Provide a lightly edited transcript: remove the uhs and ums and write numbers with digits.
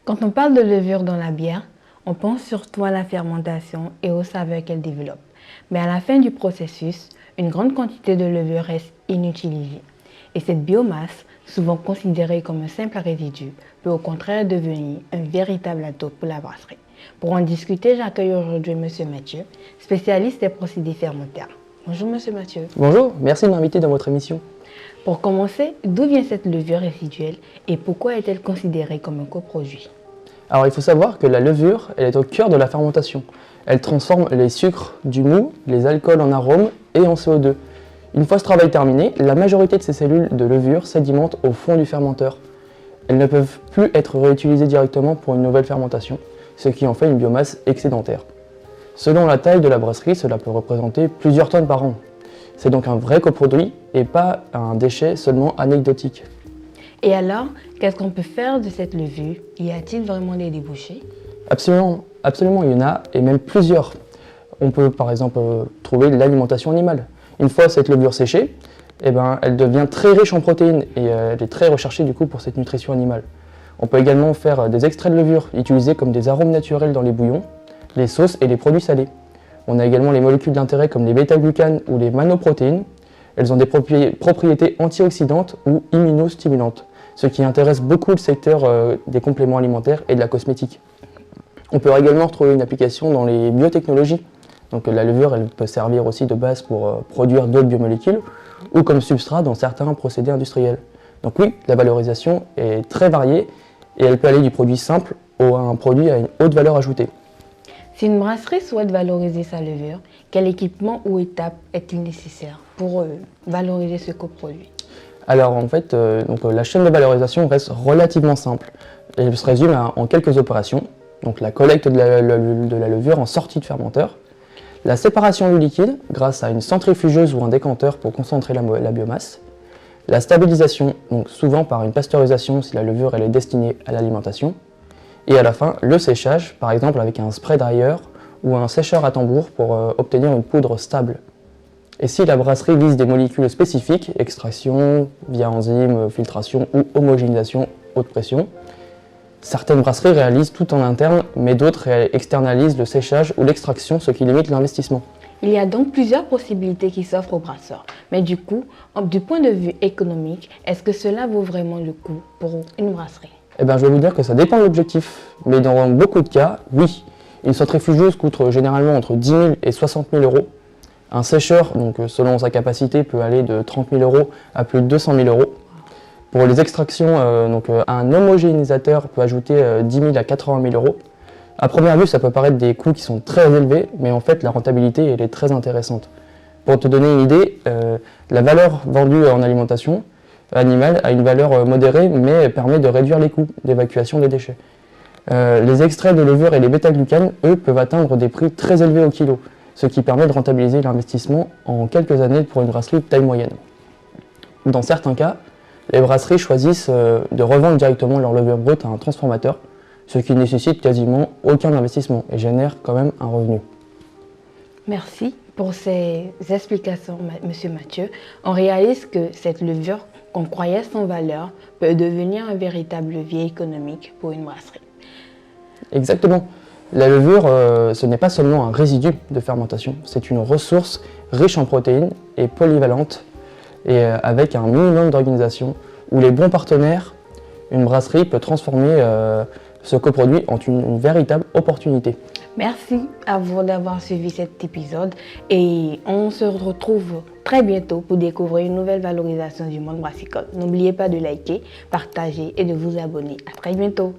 Quand on parle de levure dans la bière, on pense surtout à la fermentation et aux saveurs qu'elle développe. Mais à la fin du processus, une grande quantité de levure reste inutilisée. Et cette biomasse, souvent considérée comme un simple résidu, peut au contraire devenir un véritable atout pour la brasserie. Pour en discuter, j'accueille aujourd'hui M. Mathieu, spécialiste des procédés fermentaires. Bonjour M. Mathieu. Bonjour, merci de m'inviter dans votre émission. Pour commencer, d'où vient cette levure résiduelle et pourquoi est-elle considérée comme un coproduit? Alors il faut savoir que la levure, elle est au cœur de la fermentation. Elle transforme les sucres du mou, les alcools en arômes et en CO2. Une fois ce travail terminé, la majorité de ces cellules de levure sédimentent au fond du fermenteur. Elles ne peuvent plus être réutilisées directement pour une nouvelle fermentation, ce qui en fait une biomasse excédentaire. Selon la taille de la brasserie, cela peut représenter plusieurs tonnes par an. C'est donc un vrai coproduit et pas un déchet seulement anecdotique. Et alors, qu'est-ce qu'on peut faire de cette levure? Y a-t-il vraiment des débouchés? Absolument, il y en a, et même plusieurs. On peut par exemple trouver l'alimentation animale. Une fois cette levure séchée, elle devient très riche en protéines et elle est très recherchée du coup pour cette nutrition animale. On peut également faire des extraits de levure utilisés comme des arômes naturels dans les bouillons, les sauces et les produits salés. On a également les molécules d'intérêt comme les bêta-glucanes ou les manoprotéines. Elles ont des propriétés antioxydantes ou immunostimulantes, ce qui intéresse beaucoup le secteur des compléments alimentaires et de la cosmétique. On peut également retrouver une application dans les biotechnologies. Donc la levure, elle peut servir aussi de base pour produire d'autres biomolécules ou comme substrat dans certains procédés industriels. Donc oui, la valorisation est très variée et elle peut aller du produit simple à un produit à une haute valeur ajoutée. Si une brasserie souhaite valoriser sa levure, quel équipement ou étape est-il nécessaire pour valoriser ce coproduit? Alors en fait, la chaîne de valorisation reste relativement simple. Elle se résume en quelques opérations. Donc la collecte de la levure en sortie de fermenteur, la séparation du liquide grâce à une centrifugeuse ou un décanteur pour concentrer la biomasse, la stabilisation, donc souvent par une pasteurisation si la levure elle est destinée à l'alimentation, et à la fin le séchage, par exemple avec un spray dryer ou un sécheur à tambour pour obtenir une poudre stable. Et si la brasserie vise des molécules spécifiques, extraction via enzyme, filtration ou homogénéisation haute pression, certaines brasseries réalisent tout en interne, mais d'autres externalisent le séchage ou l'extraction, ce qui limite l'investissement. Il y a donc plusieurs possibilités qui s'offrent aux brasseurs. Mais du coup, du point de vue économique, est-ce que cela vaut vraiment le coup pour une brasserie? Je vais vous dire que ça dépend de l'objectif, mais dans beaucoup de cas, oui. Une centrifugeuse coûte généralement entre 10 000 et 60 000 euros. Un sécheur, donc selon sa capacité, peut aller de 30 000 euros à plus de 200 000 euros. Pour les extractions, un homogénéisateur peut ajouter 10 000 à 80 000 euros. À première vue, ça peut paraître des coûts qui sont très élevés, mais en fait, la rentabilité elle est très intéressante. Pour te donner une idée, la valeur vendue en alimentation animale a une valeur modérée, mais permet de réduire les coûts d'évacuation des déchets. Les extraits de levure et les bêta-glucanes, eux, peuvent atteindre des prix très élevés au kilo, ce qui permet de rentabiliser l'investissement en quelques années pour une brasserie de taille moyenne. Dans certains cas, les brasseries choisissent de revendre directement leur levure brute à un transformateur, ce qui nécessite quasiment aucun investissement et génère quand même un revenu. Merci pour ces explications, Monsieur Mathieu. On réalise que cette levure qu'on croyait sans valeur peut devenir un véritable levier économique pour une brasserie. Exactement. La levure, ce n'est pas seulement un résidu de fermentation, c'est une ressource riche en protéines et polyvalente, et avec un minimum d'organisation, où les bons partenaires, une brasserie peut transformer ce coproduit en une véritable opportunité. Merci à vous d'avoir suivi cet épisode et on se retrouve très bientôt pour découvrir une nouvelle valorisation du monde brassicole. N'oubliez pas de liker, partager et de vous abonner. À très bientôt.